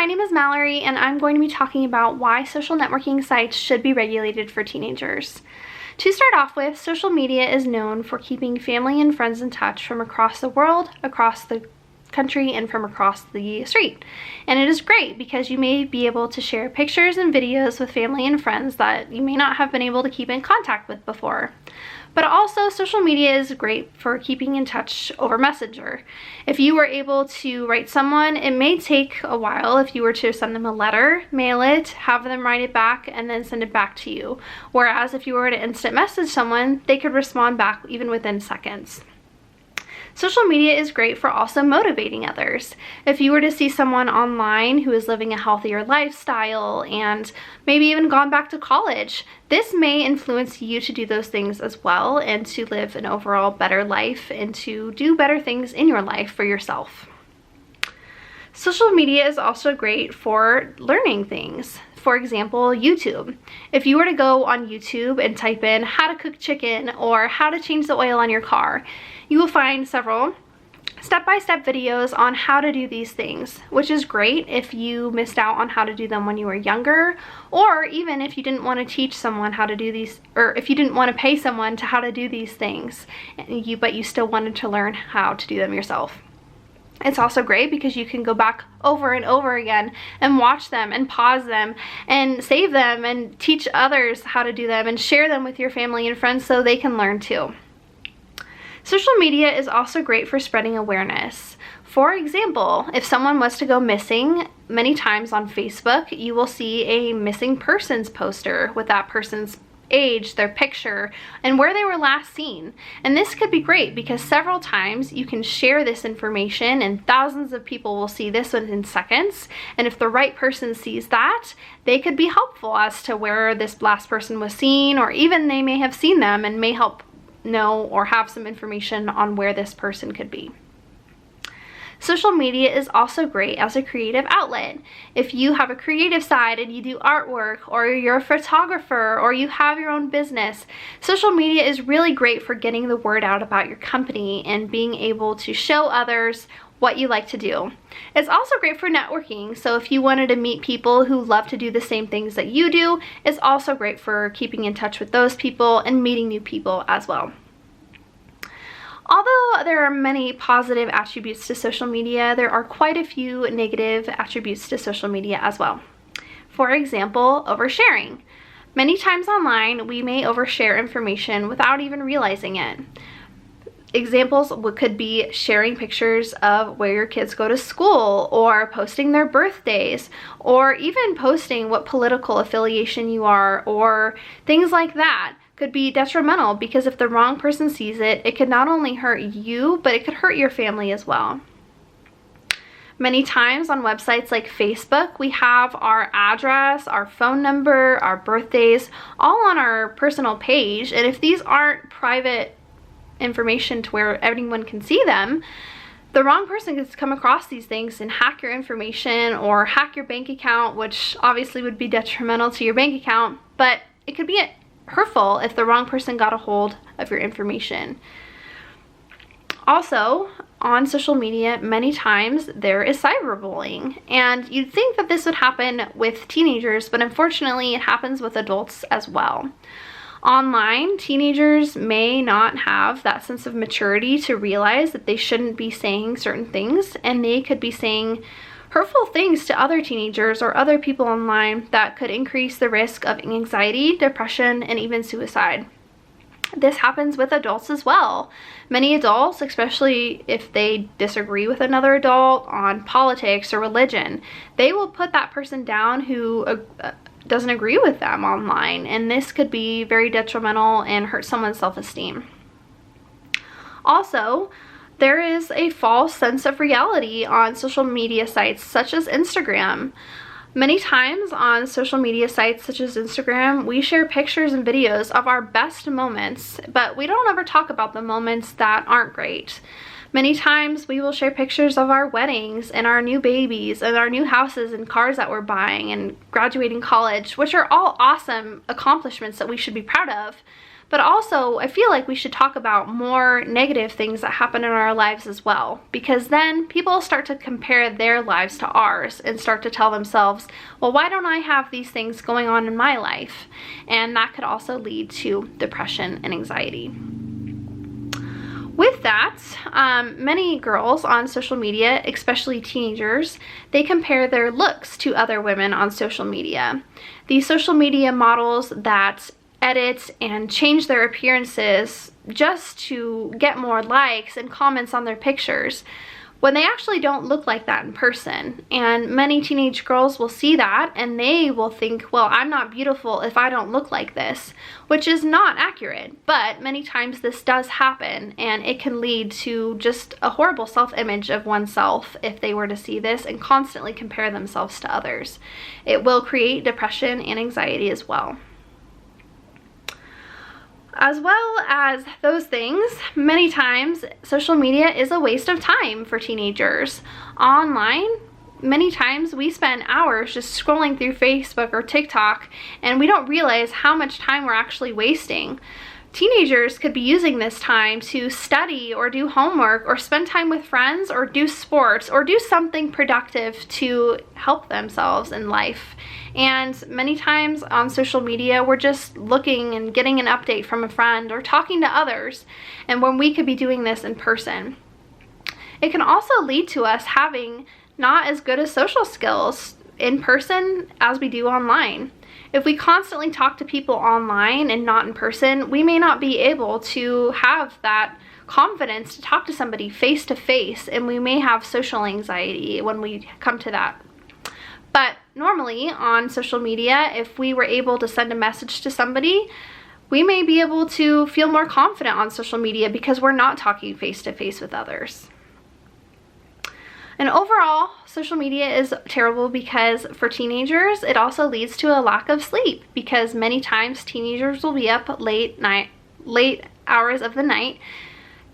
my name is Mallory, and I'm going to be talking about why social networking sites should be regulated for teenagers. To start off with, social media is known for keeping family and friends in touch from across the world, across the country, and from across the street. And it is great because you may be able to share pictures and videos with family and friends that you may not have been able to keep in contact with before. But also, social media is great for keeping in touch over Messenger. If you were able to write someone, it may take a while if you were to send them a letter, mail it, have them write it back, and then send it back to you. Whereas if you were to instant message someone, they could respond back even within seconds. Social media is great for also motivating others. If you were to see someone online who is living a healthier lifestyle and maybe even gone back to college, this may influence you to do those things as well and to live an overall better life and to do better things in your life for yourself. Social media is also great for learning things. For example, YouTube. If you were to go on YouTube and type in how to cook chicken or how to change the oil on your car, you will find several step-by-step videos on how to do these things, which is great if you missed out on how to do them when you were younger, or even if you didn't want to teach someone how to do these, or if you didn't want to pay someone to how to do these things, but you still wanted to learn how to do them yourself. It's also great because you can go back over and over again and watch them and pause them and save them and teach others how to do them and share them with your family and friends so they can learn too. Social media is also great for spreading awareness. For example, if someone was to go missing, many times on Facebook, you will see a missing persons poster with that person's age, their picture, and where they were last seen. And this could be great because several times you can share this information and thousands of people will see this within seconds. And if the right person sees that, they could be helpful as to where this last person was seen, or even they may have seen them and may help know or have some information on where this person could be. Social media is also great as a creative outlet. If you have a creative side and you do artwork, or you're a photographer, or you have your own business, social media is really great for getting the word out about your company and being able to show others what you like to do. It's also great for networking, so if you wanted to meet people who love to do the same things that you do, it's also great for keeping in touch with those people and meeting new people as well. Although there are many positive attributes to social media, there are quite a few negative attributes to social media as well. For example, oversharing. Many times online, we may overshare information without even realizing it. Examples could be sharing pictures of where your kids go to school, or posting their birthdays, or even posting what political affiliation you are, or things like that. Could be detrimental because if the wrong person sees it, it could not only hurt you, but it could hurt your family as well. Many times on websites like Facebook, we have our address, our phone number, our birthdays, all on our personal page. And if these aren't private information to where everyone can see them, the wrong person could come across these things and hack your information or hack your bank account, which obviously would be detrimental to your bank account, but it could be hurtful if the wrong person got a hold of your information. Also, on social media, many times there is cyberbullying, and you'd think that this would happen with teenagers, but unfortunately it happens with adults as well. Online, teenagers may not have that sense of maturity to realize that they shouldn't be saying certain things, and they could be saying hurtful things to other teenagers or other people online that could increase the risk of anxiety, depression, and even suicide. This happens with adults as well. Many adults, especially if they disagree with another adult on politics or religion, they will put that person down who doesn't agree with them online, and this could be very detrimental and hurt someone's self-esteem. Also, there is a false sense of reality on social media sites such as Instagram. Many times on social media sites such as Instagram, we share pictures and videos of our best moments, but we don't ever talk about the moments that aren't great. Many times we will share pictures of our weddings and our new babies and our new houses and cars that we're buying and graduating college, which are all awesome accomplishments that we should be proud of. But also, I feel like we should talk about more negative things that happen in our lives as well, because then people start to compare their lives to ours and start to tell themselves, well, why don't I have these things going on in my life? And that could also lead to depression and anxiety. With that, many girls on social media, especially teenagers, they compare their looks to other women on social media. These social media models that edit and change their appearances just to get more likes and comments on their pictures, when they actually don't look like that in person. And many teenage girls will see that and they will think, well, I'm not beautiful if I don't look like this, which is not accurate. But many times this does happen, and it can lead to just a horrible self-image of oneself if they were to see this and constantly compare themselves to others. It will create depression and anxiety as well. As well as those things, many times social media is a waste of time for teenagers. Online, many times we spend hours just scrolling through Facebook or TikTok, and we don't realize how much time we're actually wasting. Teenagers could be using this time to study or do homework or spend time with friends or do sports or do something productive to help themselves in life. And many times on social media, we're just looking and getting an update from a friend or talking to others, and when we could be doing this in person. It can also lead to us having not as good as social skills in person as we do online. If we constantly talk to people online and not in person, we may not be able to have that confidence to talk to somebody face to face, and we may have social anxiety when we come to that. But normally on social media, if we were able to send a message to somebody, we may be able to feel more confident on social media because we're not talking face to face with others. And overall, social media is terrible because for teenagers, it also leads to a lack of sleep, because many times teenagers will be up late hours of the night,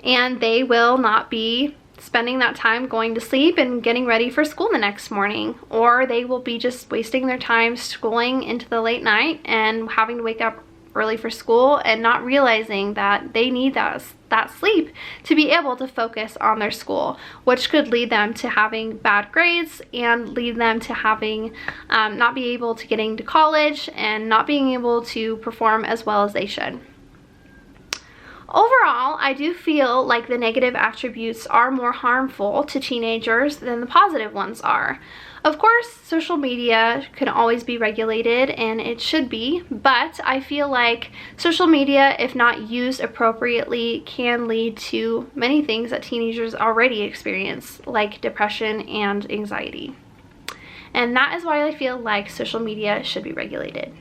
and they will not be spending that time going to sleep and getting ready for school the next morning, or they will be just wasting their time schooling into the late night and having to wake up early for school and not realizing that they need that sleep to be able to focus on their school, which could lead them to having bad grades and lead them to having not be able to getting to college and not being able to perform as well as they should. Overall, I do feel like the negative attributes are more harmful to teenagers than the positive ones are. Of course, social media can always be regulated, and it should be, but I feel like social media, if not used appropriately, can lead to many things that teenagers already experience, like depression and anxiety. And that is why I feel like social media should be regulated.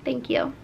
Thank you.